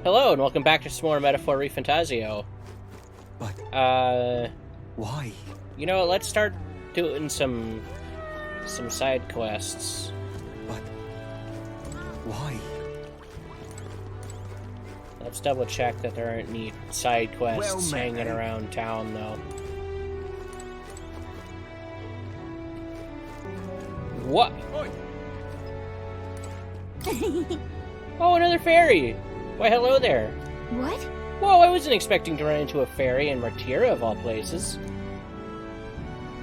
Hello, and welcome back to some more Metaphor ReFantazio. But why? You know, let's start doing some side quests. But why? Let's double check that there aren't any side quests hanging around town, though. What? Oh, another fairy! Why, hello there. What? Whoa, I wasn't expecting to run into a fairy in Martira, of all places.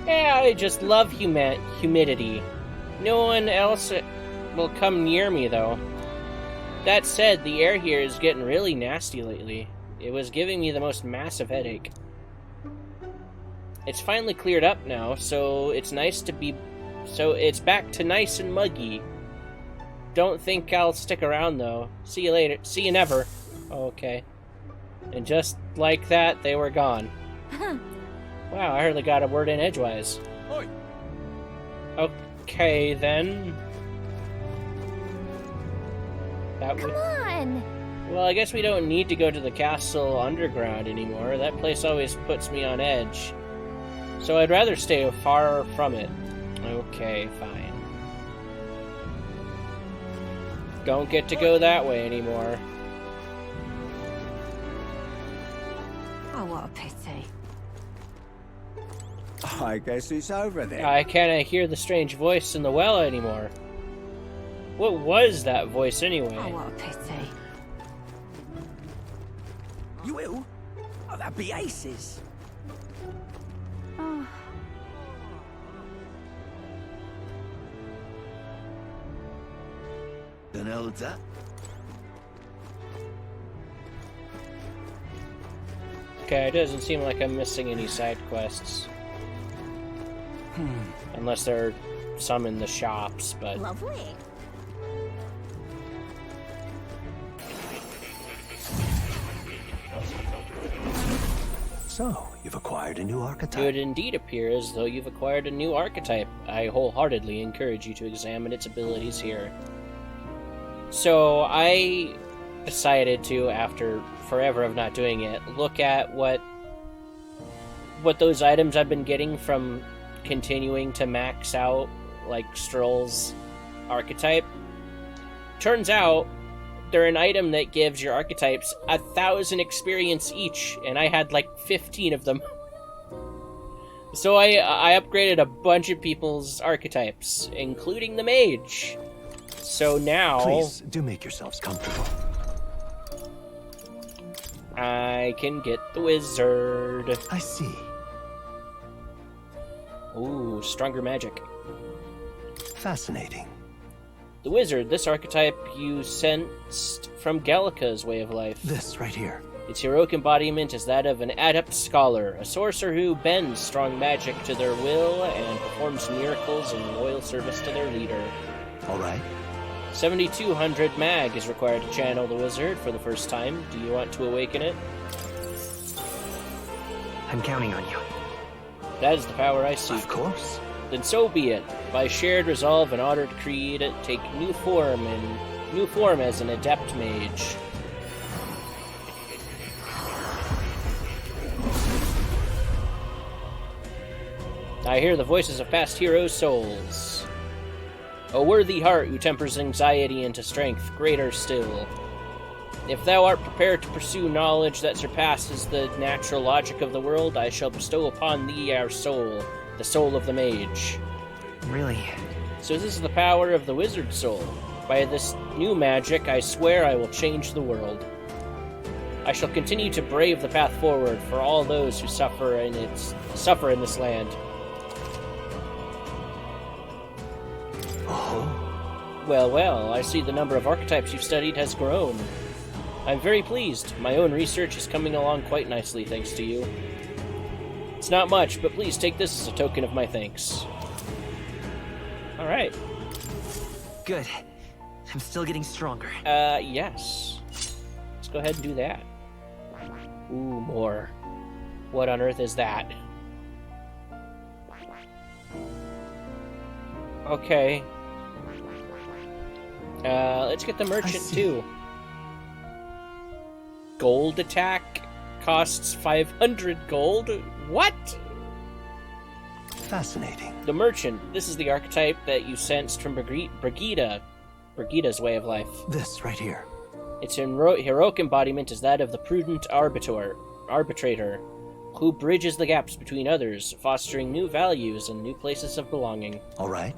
Yeah, I just love humidity. No one else will come near me, though. That said, the air here is getting really nasty lately. It was giving me the most massive headache. It's finally cleared up now, so it's back to nice and muggy. Don't think I'll stick around, though. See you later. See you never. Okay. And just like that, they were gone. Wow, I hardly got a word in edgewise. Oi. Okay, then. Come on! Well, I guess we don't need to go to the castle underground anymore. That place always puts me on edge. So I'd rather stay far from it. Okay, fine. Don't get to go that way anymore. Oh, what a pity. I guess it's over then. I can't hear the strange voice in the well anymore. What was that voice anyway? Oh, what a pity. You will? Oh, that'd be aces. Oh. Donalda? Okay, it doesn't seem like I'm missing any side quests. Unless there are some in the shops, but... Lovely. So, you've acquired a new It archetype. would indeed appear as though you've acquired a new archetype. I wholeheartedly encourage you to examine its abilities here. So, I decided to, after forever of not doing it, look at what those items I've been getting from continuing to max out, like, Stroll's archetype. Turns out, they're an item that gives your archetypes 1,000 experience each, and I had like 15 of them. So I upgraded a bunch of people's archetypes, including the mage. So now... Please, do make yourselves comfortable. I can get the wizard. I see. Ooh, stronger magic. Fascinating. The wizard, this archetype you sensed from Gallica's way of life. This right here. Its heroic embodiment is that of an adept scholar, a sorcerer who bends strong magic to their will and performs miracles in loyal service to their leader. All right. 7,200 mag is required to channel the wizard for the first time. Do you want to awaken it? I'm counting on you. That is the power I seek. Of course. Then so be it. By shared resolve and honored creed, take new form as an adept mage. I hear the voices of past heroes' souls. A worthy heart who tempers anxiety into strength, greater still. If thou art prepared to pursue knowledge that surpasses the natural logic of the world, I shall bestow upon thee our soul, the soul of the mage. Really? So this is the power of the wizard soul. By this new magic, I swear I will change the world. I shall continue to brave the path forward for all those who suffer in this land. Oh. Well, I see the number of archetypes you've studied has grown. I'm very pleased. My own research is coming along quite nicely, thanks to you. It's not much, but please take this as a token of my thanks. Alright. Good. I'm still getting stronger. Yes. Let's go ahead and do that. Ooh, more. What on earth is that? Okay. Let's get the merchant too. gold attack costs 500 gold? What? Fascinating. The Merchant. This is the archetype that you sensed from Brigida's way of life. This right here. Its heroic embodiment is that of the prudent arbitrator, who bridges the gaps between others, fostering new values and new places of belonging. All right.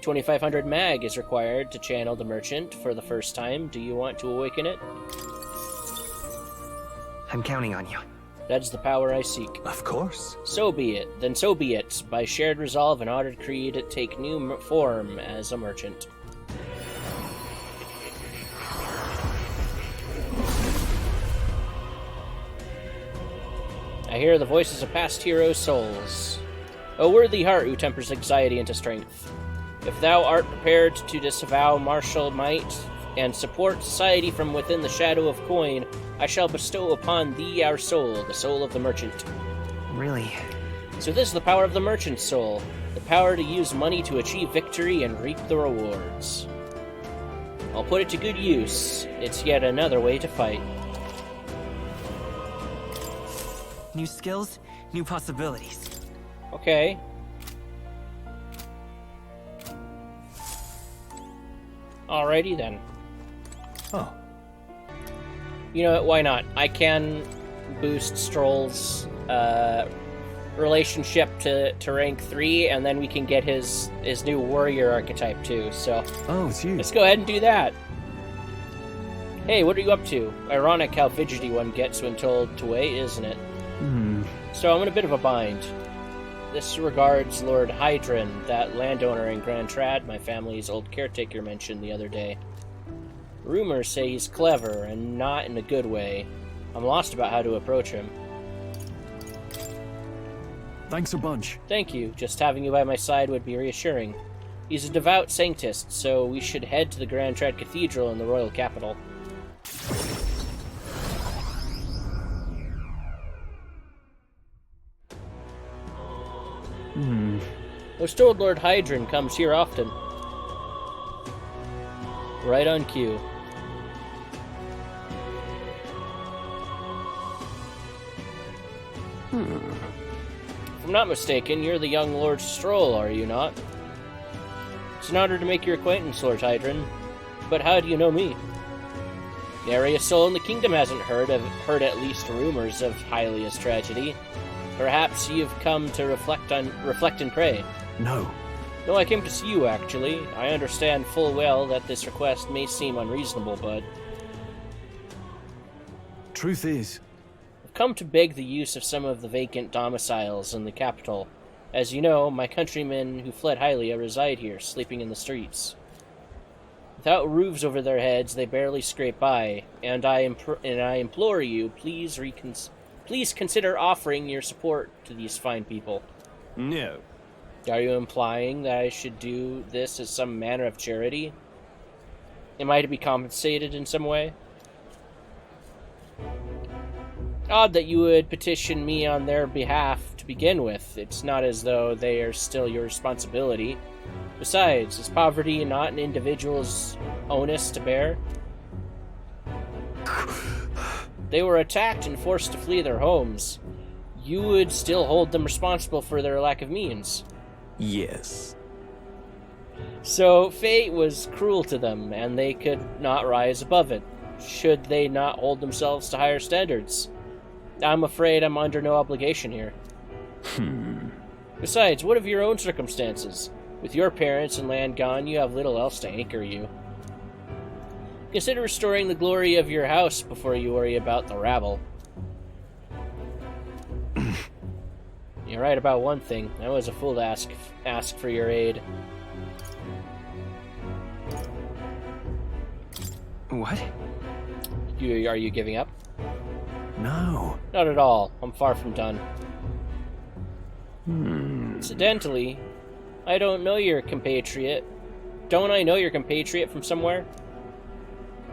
2500 mag is required to channel the Merchant for the first time. Do you want to awaken it? I'm counting on you. That is the power I seek. Of course. So be it. Then so be it. By shared resolve and honored creed, take new form as a Merchant. I hear the voices of past heroes' souls. O worthy heart who tempers anxiety into strength. If thou art prepared to disavow martial might and support society from within the shadow of coin, I shall bestow upon thee our soul, the soul of the Merchant. Really? So this is the power of the Merchant's soul, the power to use money to achieve victory and reap the rewards. I'll put it to good use. It's yet another way to fight. New skills, new possibilities. Okay. Alrighty then. Oh. You know what, why not? I can boost Stroll's relationship to rank 3, and then we can get his new warrior archetype too, so... Oh, it's you. Let's go ahead and do that. Hey, what are you up to? Ironic how fidgety one gets when told to wait, isn't it? So I'm in a bit of a bind. This regards Lord Hydron, that landowner in Grand Trad my family's old caretaker mentioned the other day. Rumors say he's clever, and not in a good way. I'm lost about how to approach him. Thanks a bunch. Thank you. Just having you by my side would be reassuring. He's a devout sanctist, so we should head to the Grand Trad Cathedral in the royal capital. I was told Lord Hydron comes here often. Right on cue. If I'm not mistaken, you're the young Lord Stroll, are you not? It's an honor to make your acquaintance, Lord Hydron. But how do you know me? Nary a soul in the kingdom hasn't heard at least rumors of Hylia's tragedy. Perhaps you've come to reflect and pray. No. No, I came to see you, actually. I understand full well that this request may seem unreasonable, but... Truth is... I've come to beg the use of some of the vacant domiciles in the capital. As you know, my countrymen who fled Hylia reside here, sleeping in the streets. Without roofs over their heads, they barely scrape by, and I implore you, please consider offering your support to these fine people. No. Are you implying that I should do this as some manner of charity? Am I to be compensated in some way? Odd that you would petition me on their behalf to begin with. It's not as though they are still your responsibility. Besides, is poverty not an individual's onus to bear? They were attacked and forced to flee their homes. You would still hold them responsible for their lack of means. Yes. So fate was cruel to them, and they could not rise above it. Should they not hold themselves to higher standards? I'm afraid I'm under no obligation here. Besides, what of your own circumstances? With your parents and land gone, you have little else to anchor you. Consider restoring the glory of your house before you worry about the rabble. You're right about one thing. I was a fool to ask for your aid. What? Are you giving up? No. Not at all. I'm far from done. Incidentally, I don't know your compatriot. Don't I know your compatriot from somewhere?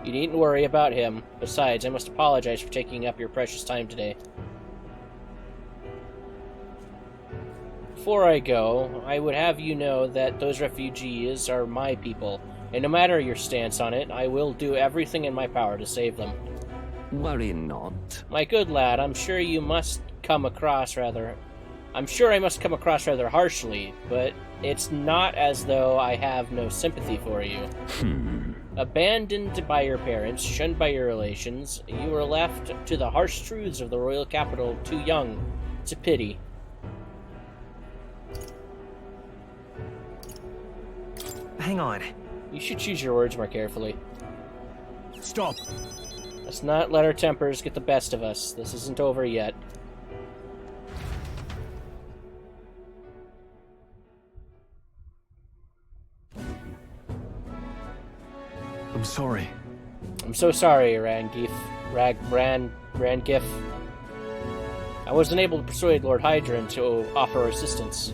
You needn't worry about him. Besides, I must apologize for taking up your precious time today. Before I go, I would have you know that those refugees are my people, and no matter your stance on it, I will do everything in my power to save them. Worry not. My good lad, I'm sure I must come across rather harshly, but it's not as though I have no sympathy for you. Abandoned by your parents, shunned by your relations, you were left to the harsh truths of the royal capital too young. It's a pity. Hang on. You should choose your words more carefully. Stop. Let's not let our tempers get the best of us. This isn't over yet. I'm sorry. I'm so sorry, Rangif. Rangif. I wasn't able to persuade Lord Hydron to offer assistance.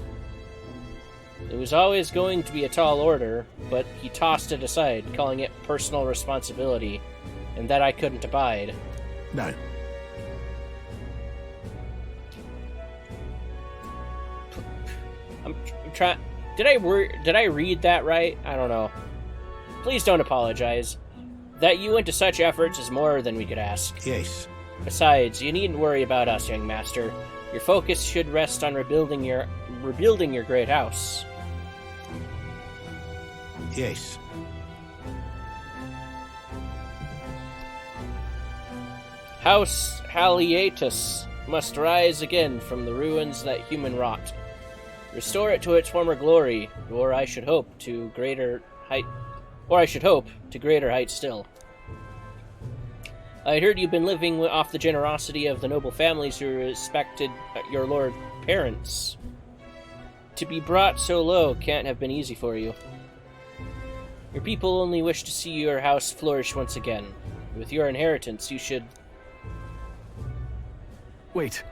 It was always going to be a tall order, but he tossed it aside, calling it personal responsibility, and that I couldn't abide. No. I'm trying. Did I read that right? I don't know. Please don't apologize. That you went to such efforts is more than we could ask. Yes. Besides, you needn't worry about us, young master. Your focus should rest on rebuilding your great house. Yes. House Haliatus must rise again from the ruins that human wrought. Restore it to its former glory, or I should hope to greater heights still. I heard you've been living off the generosity of the noble families who respected your lord parents. To be brought so low can't have been easy for you. Your people only wish to see your house flourish once again. With your inheritance, you should... Wait.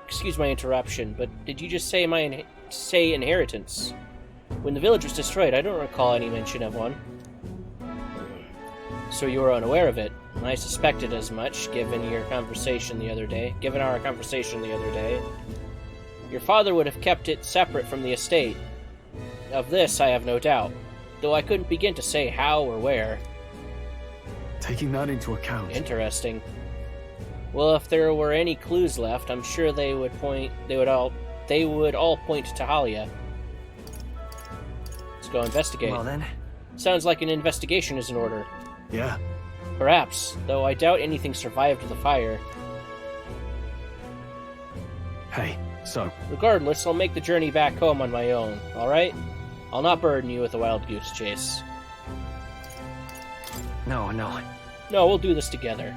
Excuse my interruption, but did you just say say inheritance? When the village was destroyed, I don't recall any mention of one. So you were unaware of it. I suspected as much, given our conversation the other day. Your father would have kept it separate from the estate. Of this, I have no doubt, though I couldn't begin to say how or where. Taking that into account. Interesting. Well, if there were any clues left, I'm sure they would all point to Halia. Let's go investigate. Well then. Sounds like an investigation is in order. Yeah. Perhaps, though I doubt anything survived the fire. Hey, so? Regardless, I'll make the journey back home on my own, alright? I'll not burden you with a wild goose chase. No. No, we'll do this together.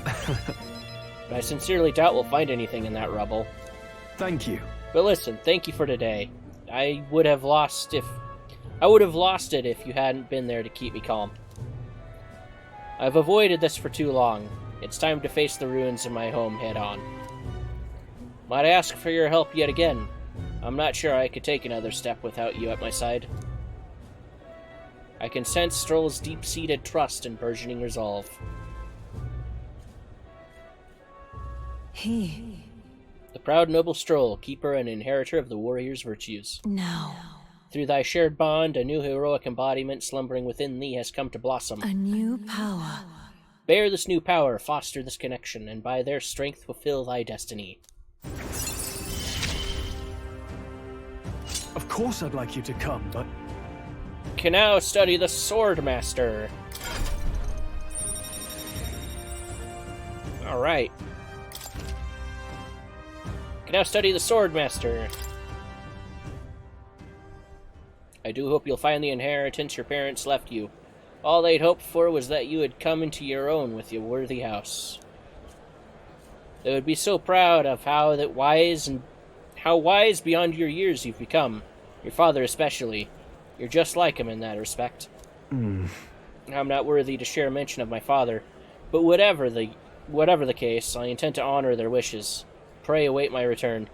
But I sincerely doubt we'll find anything in that rubble. Thank you. But listen, thank you for today. I would have lost it if you hadn't been there to keep me calm. I've avoided this for too long. It's time to face the ruins of my home head-on. Might I ask for your help yet again? I'm not sure I could take another step without you at my side. I can sense Stroll's deep-seated trust and burgeoning resolve. The proud noble Stroll, keeper and inheritor of the warrior's virtues. No. Through thy shared bond, a new heroic embodiment slumbering within thee has come to blossom. A new power. Bear this new power, foster this connection, and by their strength fulfill thy destiny. Of course I'd like you to come, but... Can now study the Sword Master. Alright. Can now study the Sword Master. I do hope you'll find the inheritance your parents left you. All they'd hoped for was that you had come into your own with your worthy house. They would be so proud of how wise beyond your years you've become. Your father especially. You're just like him in that respect. I'm not worthy to share mention of my father, but whatever the case, I intend to honor their wishes. Pray await my return.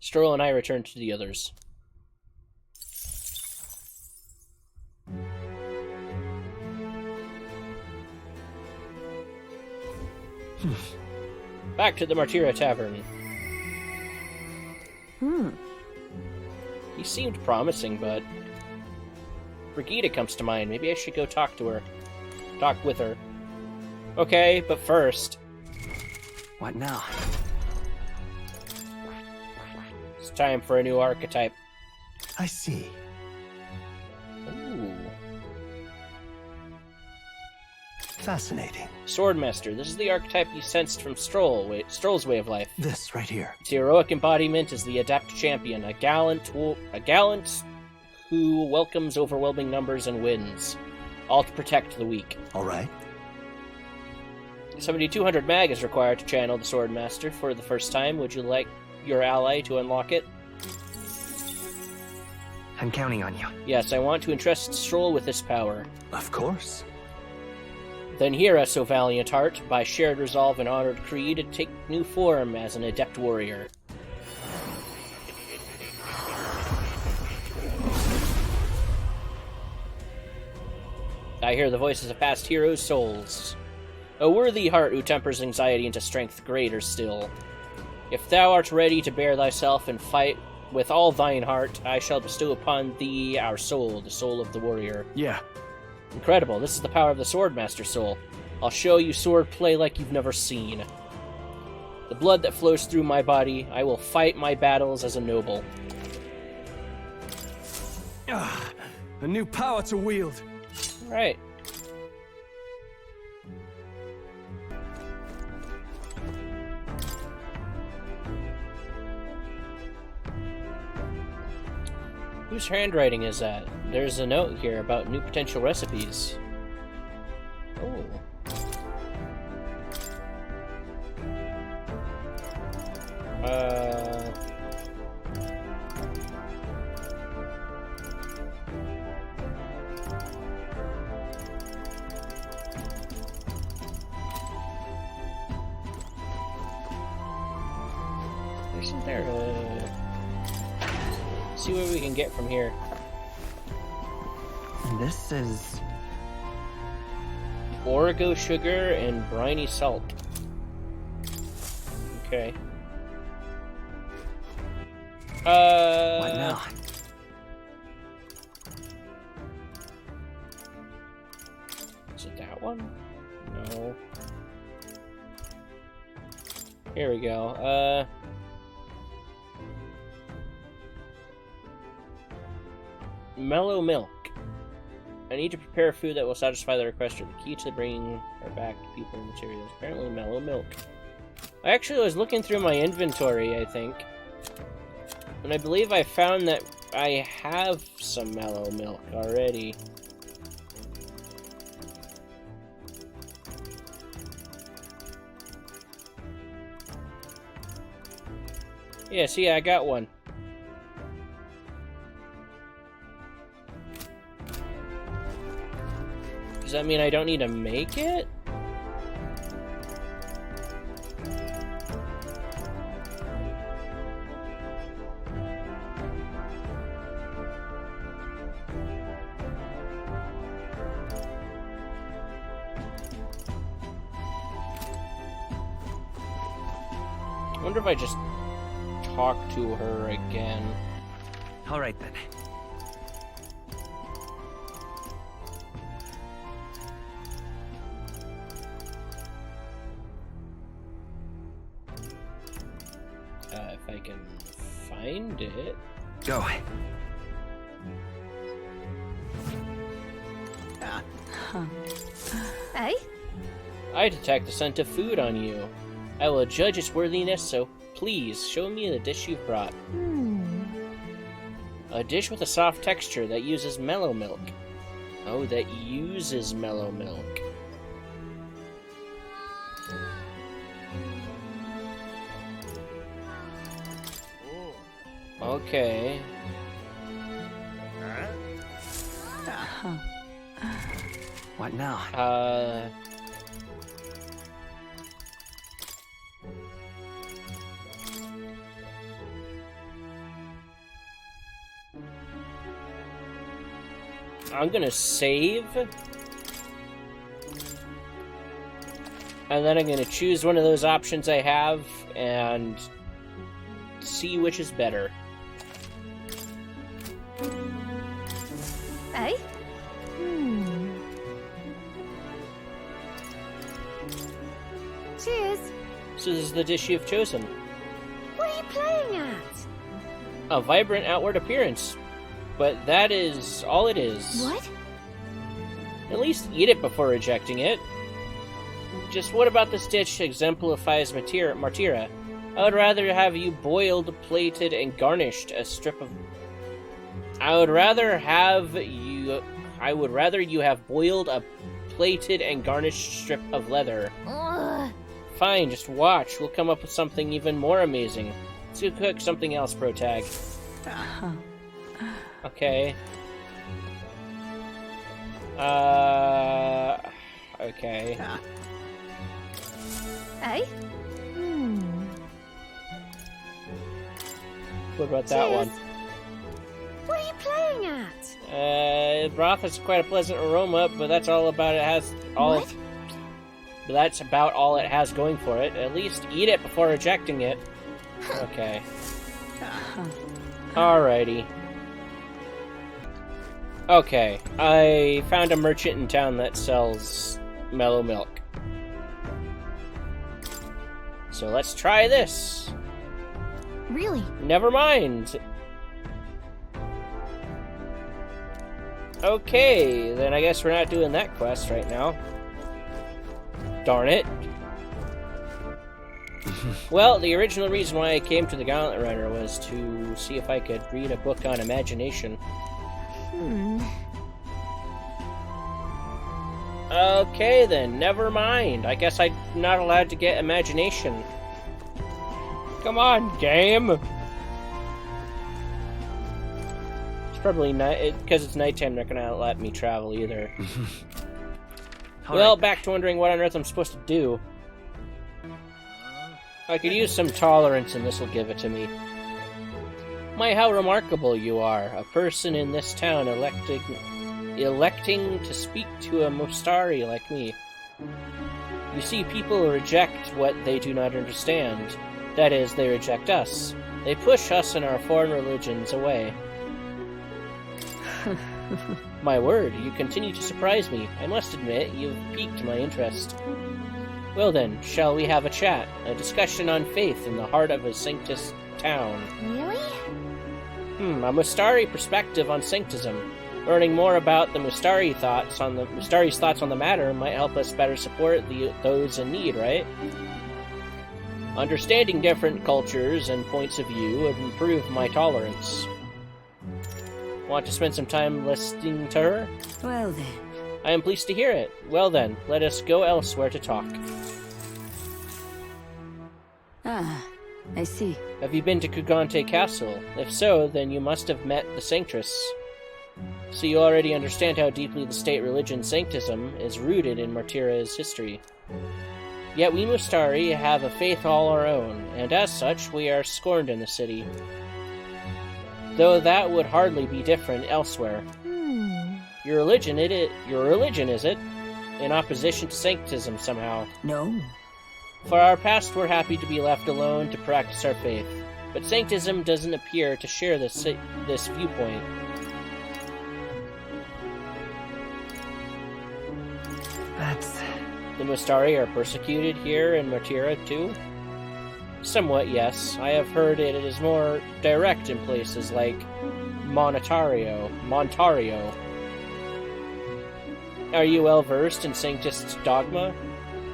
Stroll and I return to the others. Back to the Martyra Tavern. He seemed promising, but... Brigida comes to mind. Maybe I should go talk to her. talk with her. Okay, but first... What now? It's time for a new archetype. I see. Ooh. Fascinating. Swordmaster. This is the archetype you sensed from Stroll's way of life. This right here. Its heroic embodiment is the adept champion, a gallant who welcomes overwhelming numbers and wins, all to protect the weak. All right. 7,200 mag is required to channel the Swordmaster for the first time. Would you like your ally to unlock it? I'm counting on you. Yes, I want to entrust Stroll with this power. Of course. Then hear us, O valiant heart, by shared resolve and honored creed, to take new form as an adept warrior. I hear the voices of past heroes' souls. A worthy heart who tempers anxiety into strength greater still. If thou art ready to bear thyself and fight with all thine heart, I shall bestow upon thee our soul, the soul of the warrior. Yeah. Incredible, this is the power of the Swordmaster soul. I'll show you sword play like you've never seen. The blood that flows through my body, I will fight my battles as a noble. Ah, a new power to wield. Alright. Whose handwriting is that? There's a note here about new potential recipes. Oh. Isn't there a... See what we can get from here. This is... Origo sugar and briny salt. Okay. What now? Is it that one? No. Here we go. Mellow milk. I need to prepare food that will satisfy the requester. The key to bringing her back to people and materials. Apparently mellow milk. I actually was looking through my inventory, I think. And I believe I found that I have some mellow milk already. Yeah, see, I got one. Does that mean I don't need to make it? I wonder if I just talk to her again. All right, then. If I can find it. Go. Hey? I detect the scent of food on you. I will judge its worthiness, so please show me the dish you've brought. A dish with a soft texture that uses mellow milk. Oh, that uses mellow milk. Okay. What now? I'm gonna save. And then I'm gonna choose one of those options I have and see which is better. Hey? Cheers. So this is the dish you've chosen. What are you playing at? A vibrant outward appearance. But that is all it is. What? At least eat it before rejecting it. Just what about this dish exemplifies Martyra? I would rather have you boiled, plated, and garnished a strip of... I would rather you have boiled a plated and garnished strip of leather. Ugh. Fine, just watch. We'll come up with something even more amazing. Let's go cook something else, Protag. Okay. Okay. Hey? What about that Cheers. one? What are you playing at? Broth has quite a pleasant aroma, but that's all about it has all. What? But that's about all it has going for it. At least eat it before rejecting it. Okay. Alrighty. Okay, I found a merchant in town that sells mellow milk. So let's try this. Really? Never mind. Okay, then I guess we're not doing that quest right now. Darn it. Well, the original reason why I came to the Gauntlet Runner was to see if I could read a book on imagination. Okay then, never mind. I guess I'm not allowed to get imagination. Come on, game! It's probably night because it's nighttime. They're not gonna let me travel either. Well, back to wondering what on earth I'm supposed to do. I could use some tolerance, and this will give it to me. My, how remarkable you are! A person in this town electing to speak to a Mostari like me. You see, people reject what they do not understand. That is, they reject us. They push us and our foreign religions away. My word, you continue to surprise me. I must admit, you've piqued my interest. Well then, shall we have a chat? A discussion on faith in the heart of a Sanctus town. Really? A Mustari perspective on Sanctism. Learning more about the Mustari's thoughts on the matter might help us better support those in need, right? Understanding different cultures and points of view would improve my tolerance. Want to spend some time listening to her? Well then. I am pleased to hear it. Well then, let us go elsewhere to talk. Ah, I see. Have you been to Kugante Castle? If so, then you must have met the Sanctress. So you already understand how deeply the state religion Sanctism is rooted in Martyra's history. Yet we Mustari have a faith all our own, and as such, we are scorned in the city. Though that would hardly be different elsewhere. Your religion, is it? In opposition to Sanctism somehow. No. For our past, we're happy to be left alone to practice our faith, but Sanctism doesn't appear to share this viewpoint. The Mustari are persecuted here in Martyra too? Somewhat, yes. I have heard it is more direct in places like Montario. Are you well versed in Sanctist dogma?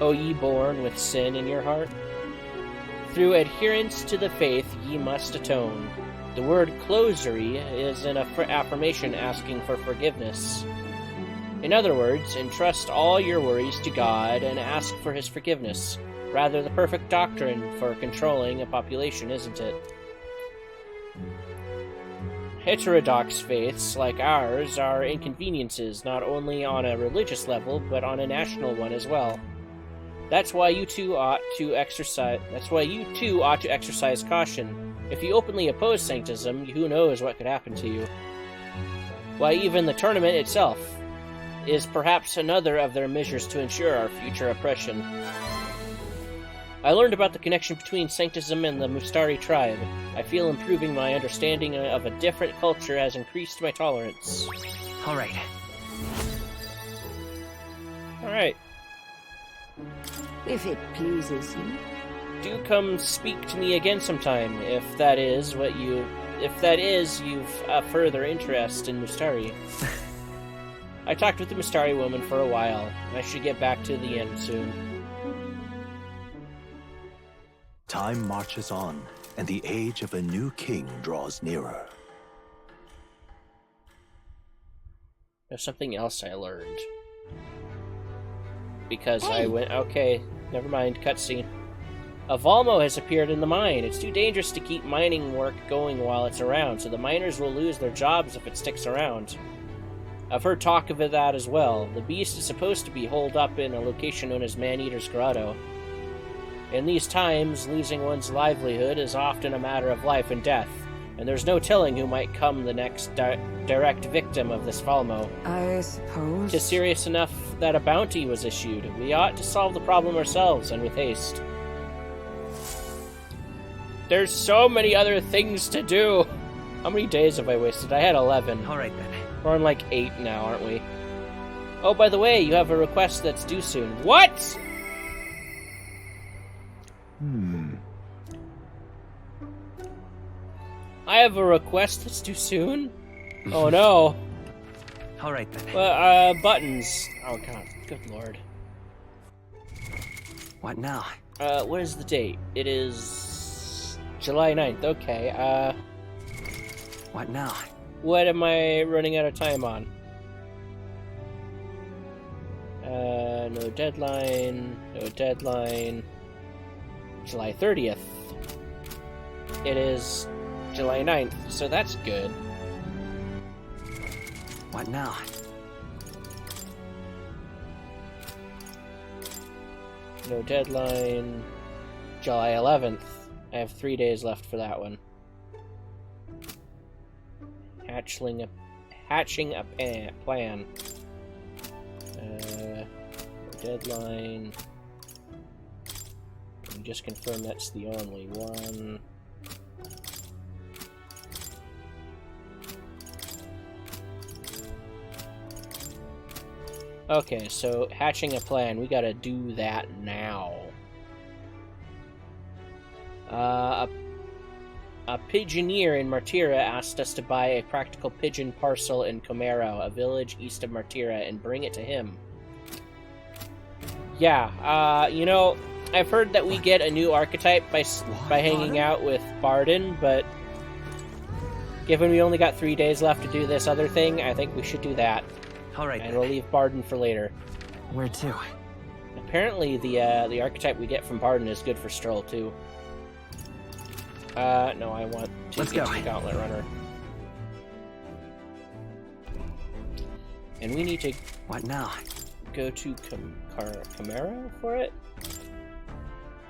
O ye born with sin in your heart? Through adherence to the faith ye must atone. The word closery is an affirmation asking for forgiveness. In other words, entrust all your worries to God and ask for his forgiveness. Rather the perfect doctrine for controlling a population, isn't it? Heterodox faiths like ours are inconveniences not only on a religious level, but on a national one as well. That's why you two ought to exercise caution. If you openly oppose Sanctism, who knows what could happen to you. Why, even the tournament itself is perhaps another of their measures to ensure our future oppression. I learned about the connection between Sanctism and the Mustari tribe. I feel improving my understanding of a different culture has increased my tolerance. Alright. Alright. If it pleases you. Do come speak to me again sometime, if that is you've a further interest in Mustari. I talked with the Mustari woman for a while. I should get back to the inn soon. Time marches on, and the age of a new king draws nearer. There's something else I learned. Because I went... Okay, never mind, cutscene. A Volmo has appeared in the mine. It's too dangerous to keep mining work going while it's around, so the miners will lose their jobs if it sticks around. I've heard talk of that as well. The beast is supposed to be holed up in a location known as Man-Eater's Grotto. In these times, losing one's livelihood is often a matter of life and death, and there's no telling who might come the next direct victim of this Volmo. I suppose. It's serious enough that a bounty was issued. We ought to solve the problem ourselves, and with haste. There's so many other things to do! How many days have I wasted? I had 11. Alright then. We're on like 8 now, aren't we? Oh, by the way, you have a request that's due soon. What?! I have a request that's due soon? Oh no. Alright then. Buttons. Oh god, good lord. What now? What is the date? It is... July 9th, okay, What now? What am I running out of time on? No deadline, no deadline. July 30th. It is July 9th, so that's good. What now? No deadline. July 11th. I have 3 days left for that one. Hatching a plan. Deadline. Let me just confirm that's the only one. Okay, so hatching a plan. We gotta do that now. A pigeoneer in Martira asked us to buy a practical pigeon parcel in Comero, a village east of Martira, and bring it to him. Yeah, you know, I've heard that we get a new archetype by hanging out with Barden, but given we only got 3 days left to do this other thing, I think we should do that. Alright And then. we'll leave Barden for later. Where to? Apparently the archetype we get from Barden is good for Stroll, too. No, I want to Let's get go. to the Gauntlet Runner. And we need to What now? go to Comero for it?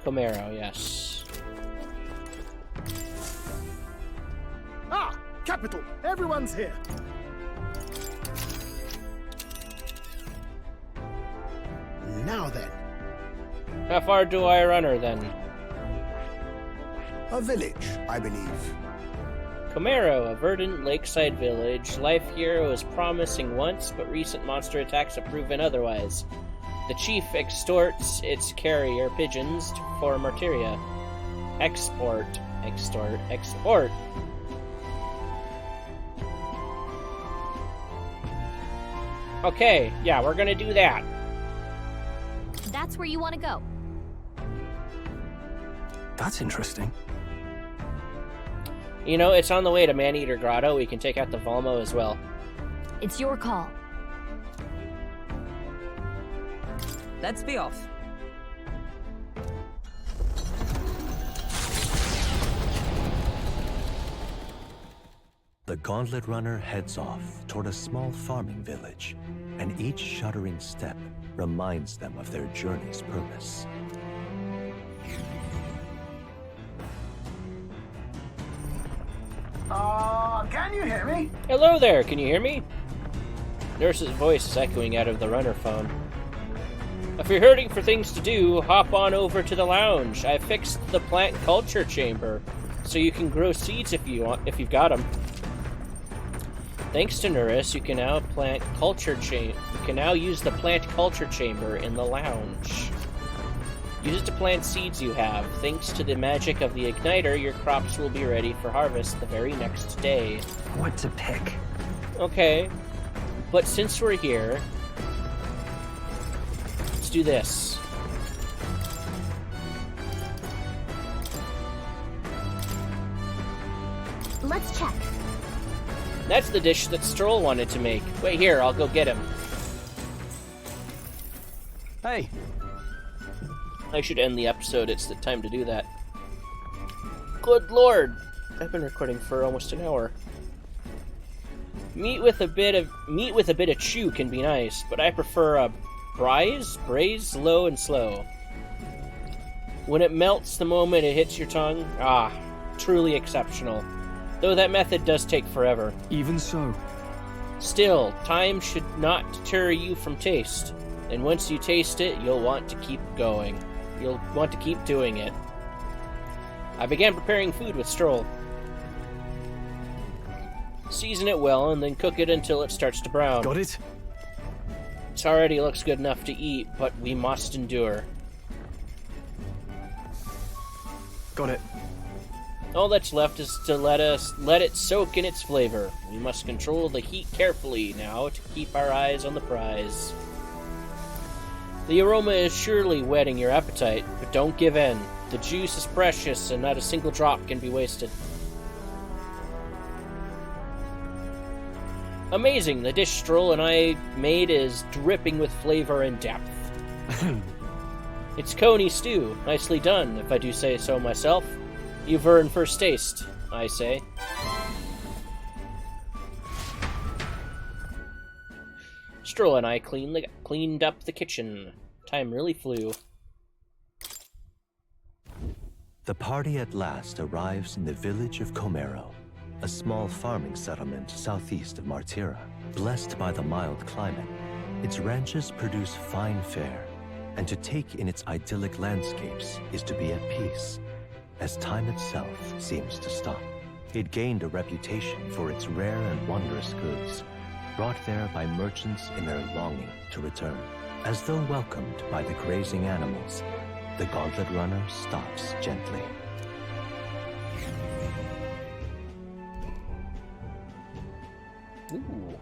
Comero, yes. Ah! Capital! Everyone's here! Now then, How far do I run her, then? a village, I believe. Comero, a verdant lakeside village. Life here was promising once, but recent monster attacks have proven otherwise. The chief extorts its carrier pigeons for Martyria. Export. Okay, yeah, we're gonna do that. That's where you want to go. That's interesting. You know, it's on the way to Man-Eater Grotto. We can take out the Volmo as well. It's your call. Let's be off. The Gauntlet Runner heads off toward a small farming village, and each shuddering step reminds them of their journey's purpose. Can you hear me? Hello there, can you hear me? Nurse's voice is echoing out of the runner phone. If you're hurting for things to do, hop on over to the lounge. I fixed the plant culture chamber, so you can grow seeds if you've got them. Thanks to Nurse, you can now use the plant culture chamber in the lounge. Use it to plant seeds you have. Thanks to the magic of the igniter, your crops will be ready for harvest the very next day. What to pick? Okay, but since we're here, let's do this. Let's check. That's the dish that Stroll wanted to make. Wait here, I'll go get him. Hey, I should end the episode. It's the time to do that. Good lord! I've been recording for almost an hour. Meat with a bit of chew can be nice, but I prefer a braise, low and slow. When it melts the moment it hits your tongue, truly exceptional. Though that method does take forever. Even so. Still, time should not deter you from taste. And once you taste it, you'll want to keep going. You'll want to keep doing it. I began preparing food with Stroll. Season it well and then cook it until it starts to brown. Got it? It already looks good enough to eat, but we must endure. Got it. All that's left is to let it soak in its flavor. We must control the heat carefully now to keep our eyes on the prize. The aroma is surely whetting your appetite, but don't give in. The juice is precious and not a single drop can be wasted. Amazing, the dish Stroll and I made is dripping with flavor and depth. It's coney stew, nicely done, if I do say so myself. You've earned first taste, I say. Stroll and I cleaned up the kitchen. Time really flew. The party at last arrives in the village of Comero, a small farming settlement southeast of Martira. Blessed by the mild climate, its ranches produce fine fare, and to take in its idyllic landscapes is to be at peace, as time itself seems to stop. It gained a reputation for its rare and wondrous goods, brought there by merchants in their longing to return. As though welcomed by the grazing animals, the Gauntlet Runner stops gently. Ooh.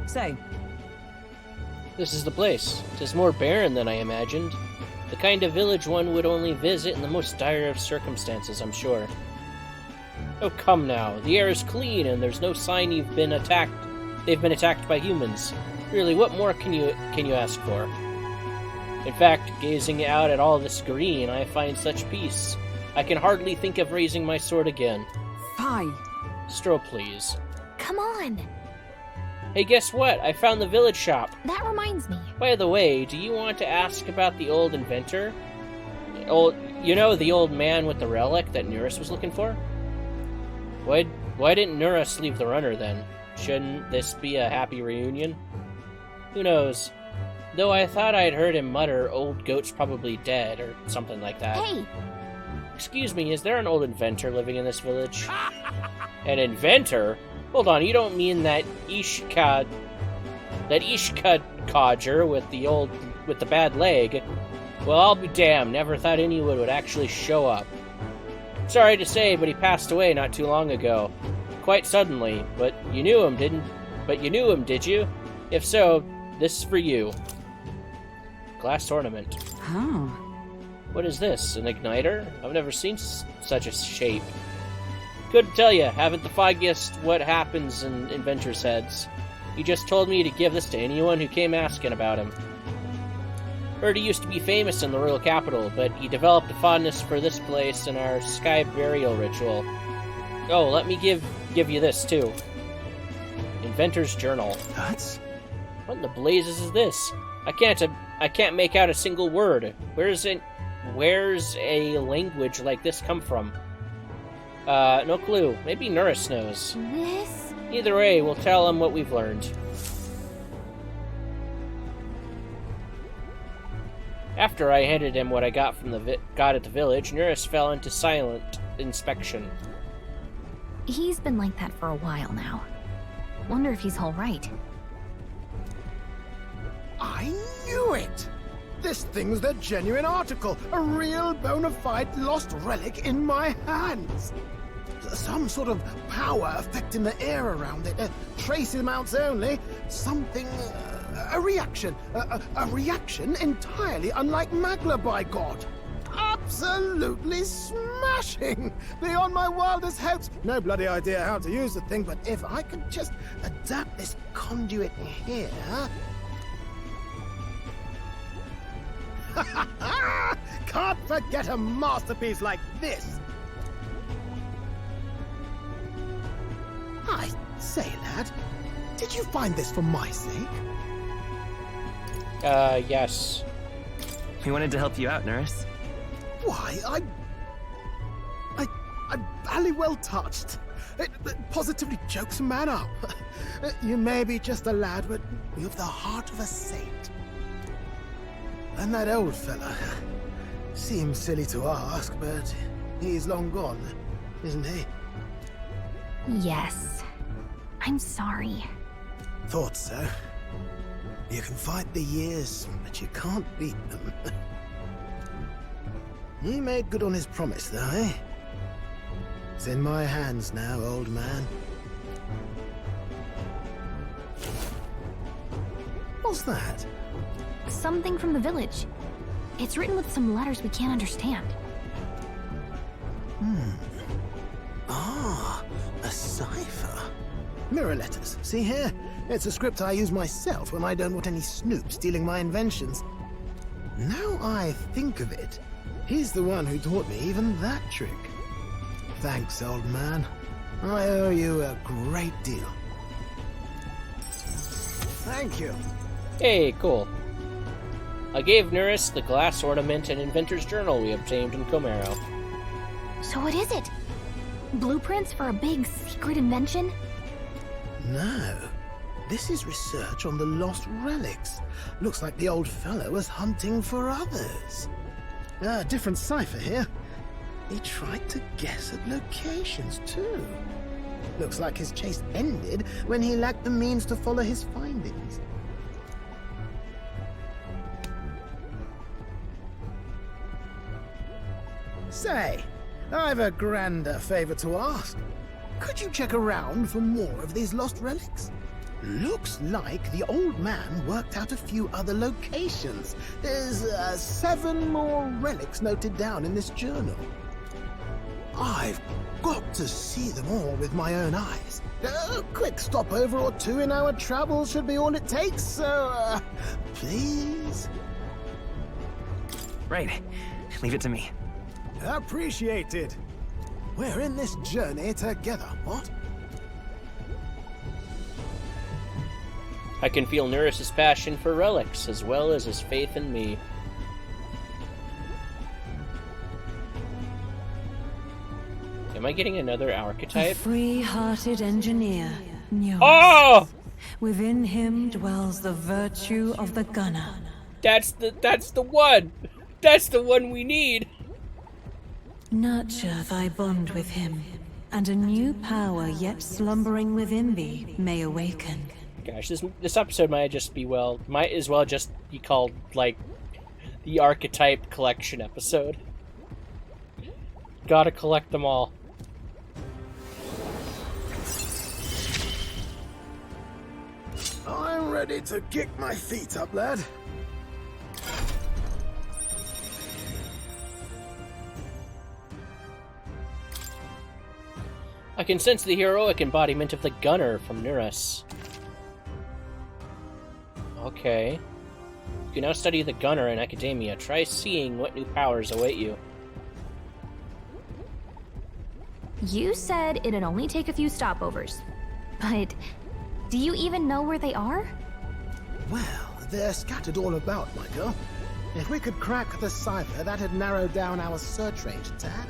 Say, This is the place. 'Tis more barren than I imagined. The kind of village one would only visit in the most dire of circumstances, I'm sure. Oh, come now. The air is clean, and there's no sign they've been attacked by humans. Really, what more can you ask for? In fact, gazing out at all this green, I find such peace. I can hardly think of raising my sword again. Fi. Stroll, please. Come on. Hey, guess what? I found the village shop. That reminds me. By the way, do you want to ask about the old inventor? The old man with the relic that Nurus was looking for? Why didn't Nurus leave the runner then? Shouldn't this be a happy reunion? Who knows? Though I thought I'd heard him mutter, old goat's probably dead, or something like that. Hey! Excuse me, is there an old inventor living in this village? An inventor? Hold on, you don't mean that Ishka codger with the bad leg? Well, I'll be damned, never thought anyone would actually show up. Sorry to say, but he passed away not too long ago. Quite suddenly, but you knew him, did you? If so, this is for you. Glass ornament. Oh. What is this, an igniter? I've never seen such a shape. Couldn't tell you, haven't the foggiest what happens in inventors' heads. He just told me to give this to anyone who came asking about him. Heard he used to be famous in the royal capital, but he developed a fondness for this place in our sky burial ritual. Oh, let me give you this, too. Inventor's Journal. That's... What in the blazes is this? I can't make out a single word. Where's a language like this come from? No clue. Maybe Nurus knows. This? Either way, we'll tell him what we've learned. After I handed him what I got from got at the village, Nurus fell into silent inspection. He's been like that for a while now. Wonder if he's all right. I knew it! This This thing's the genuine article. A real bona fide lost relic in my hands. Some sort of power affecting the air around it. Trace amounts only. Something... a reaction. A reaction entirely unlike Magla, by God. Absolutely smashing! Beyond my wildest hopes. No bloody idea how to use the thing, but if I could just adapt this conduit here... Can't forget a masterpiece like this! I say, lad, did you find this for my sake? Yes. We wanted to help you out, nurse. Why, I'm bally well touched. It positively chokes a man up. You may be just a lad, but you've the heart of a saint. And that old fella, seems silly to ask, but he's long gone, isn't he? Yes. I'm sorry. Thought so. You can fight the years, but you can't beat them. He made good on his promise, though, eh? It's in my hands now, old man. What's that? Something from the village. It's written with some letters we can't understand. Ah, a cipher. Mirror letters. See here? It's a script I use myself when I don't want any snoop stealing my inventions. Now I think of it, he's the one who taught me even that trick. Thanks, old man. I owe you a great deal. Thank you. Hey, cool. I gave Nurus the glass ornament and inventor's journal we obtained in Comero. So what is it? Blueprints for a big secret invention? No. This is research on the lost relics. Looks like the old fellow was hunting for others. Different cipher here. He tried to guess at locations, too. Looks like his chase ended when he lacked the means to follow his findings. Say, I've a grander favor to ask. Could you check around for more of these lost relics? Looks like the old man worked out a few other locations. There's 7 more relics noted down in this journal. I've got to see them all with my own eyes. A quick stopover or 2 in our travels should be all it takes, so, please? Right. Leave it to me. Appreciated. We're in this journey together, what? I can feel Nurus' passion for relics, as well as his faith in me. Am I getting another A archetype? free-hearted engineer, Nurus. Oh! Within him dwells the virtue of the gunner. That's the one! That's the one we need! Nurture thy bond with him, and a new power yet slumbering within thee may awaken. Gosh, this episode might as well just be called, like, the Archetype collection episode. Gotta collect them all. I'm ready to kick my feet up, lad. I can sense the heroic embodiment of the gunner from Nurus. Okay. You can now study the gunner in academia. Try seeing what new powers await you. You said it'd only take a few stopovers. But do you even know where they are? Well, they're scattered all about, my girl. If we could crack the cipher, that'd narrow down our search range a tad.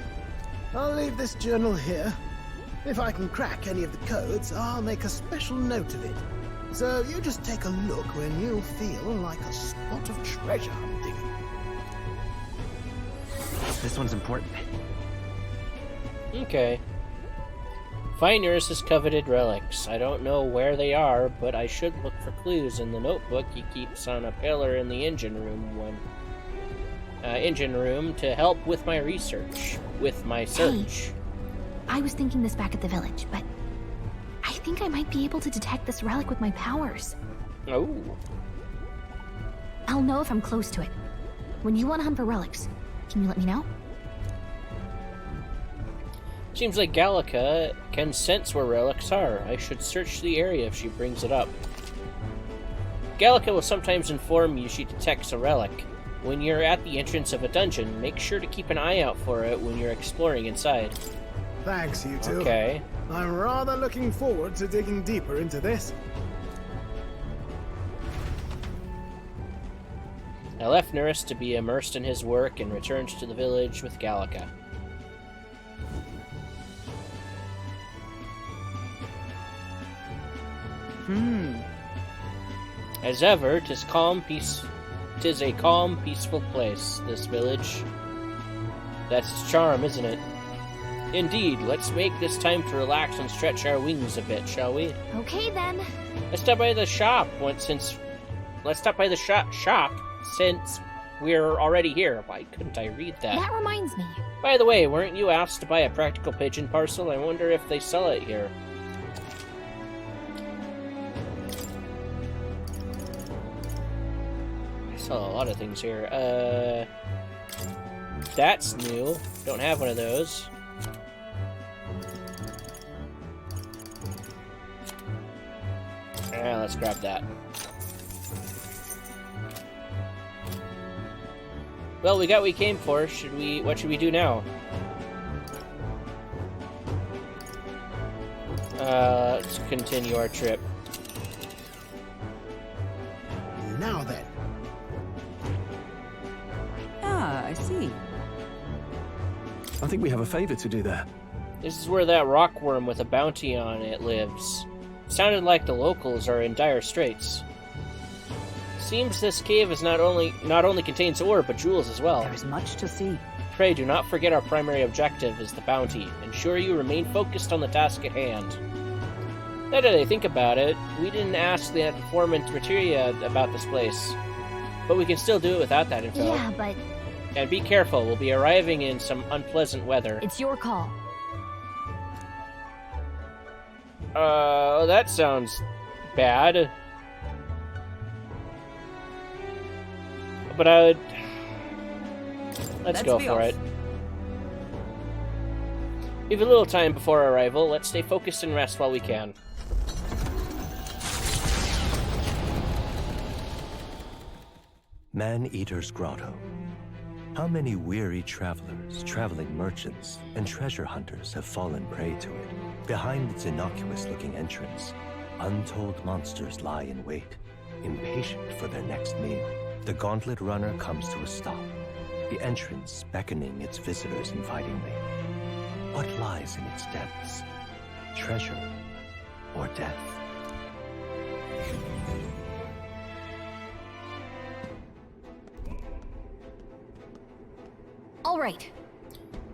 I'll leave this journal here. If I can crack any of the codes, I'll make a special note of it. So you just take a look when you feel like a spot of treasure hunting. This one's important. Okay. Find Nurus' coveted relics. I don't know where they are, but I should look for clues in the notebook he keeps on a pillar in the engine room when engine room to help with my research. With my search. I was thinking this back at the village, but I think I might be able to detect this relic with my powers. Oh. I'll know if I'm close to it. When you want to hunt for relics, can you let me know? Seems like Gallica can sense where relics are. I should search the area if she brings it up. Gallica will sometimes inform you she detects a relic. When you're at the entrance of a dungeon, make sure to keep an eye out for it when you're exploring inside. Thanks, you two. Okay. I'm rather looking forward to digging deeper into this. I left Nurse to be immersed in his work and returned to the village with Gallica. As ever, 'tis a calm, peaceful place, this village. That's its charm, isn't it? Indeed, let's make this time to relax and stretch our wings a bit, shall we? Okay then. Let's stop by the shop since we're already here. Why couldn't I read that? That reminds me. By the way, weren't you asked to buy a practical pigeon parcel? I wonder if they sell it here. I saw a lot of things here. That's new. Don't have one of those. Let's grab that. Well, we got what we came for. What should we do now? Let's continue our trip. Now then. Ah, I see. I think we have a favor to do there. This is where that rockworm with a bounty on it lives. Sounded like the locals are in dire straits. Seems this cave is not only contains ore, but jewels as well. There is much to see. Pray do not forget our primary objective is the bounty. Ensure you remain focused on the task at hand. Now that I think about it, we didn't ask the informant Materia about this place. But we can still do it without that info. Yeah, but And be careful, we'll be arriving in some unpleasant weather. it's your call. That sounds bad. But I would... Let's go for it. We have a little time before our arrival. Let's stay focused and rest while we can. Man-Eater's Grotto. How many weary travelers, traveling merchants, and treasure hunters have fallen prey to it? Behind its innocuous-looking entrance, untold monsters lie in wait, impatient for their next meal. The gauntlet runner comes to a stop, the entrance beckoning its visitors invitingly. What lies in its depths? Treasure or death? All right.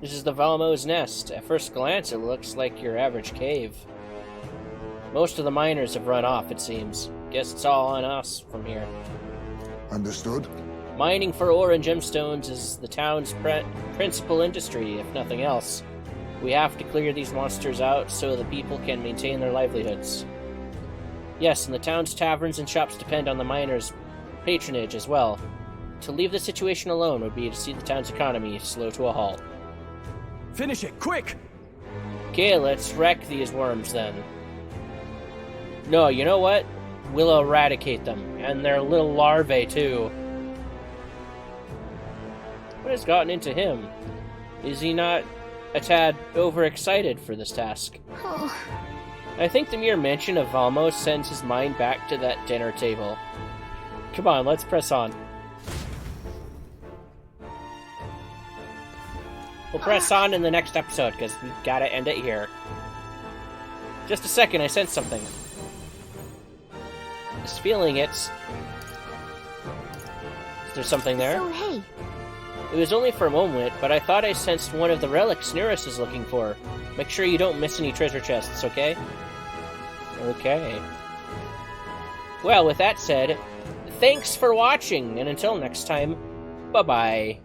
This is the Valmo's Nest. At first glance, it looks like your average cave. Most of the miners have run off, it seems. Guess it's all on us from here. Understood. Mining for ore and gemstones is the town's principal industry, if nothing else. We have to clear these monsters out so the people can maintain their livelihoods. Yes, and the town's taverns and shops depend on the miners' patronage as well. To leave the situation alone would be to see the town's economy slow to a halt. Finish it, quick! Okay, let's wreck these worms then. No, you know what? We'll eradicate them, and their little larvae too. What has gotten into him? Is he not a tad overexcited for this task? Oh. I think the mere mention of Valmo sends his mind back to that dinner table. Come on, let's press on. We'll press on in the next episode, because we've got to end it here. Just a second, I sensed something. Just feeling it. Is there something there? So, hey, It was only for a moment, but I thought I sensed one of the relics Neris is looking for. Make sure you don't miss any treasure chests, okay? Okay. Well, with that said, thanks for watching, and until next time, bye-bye.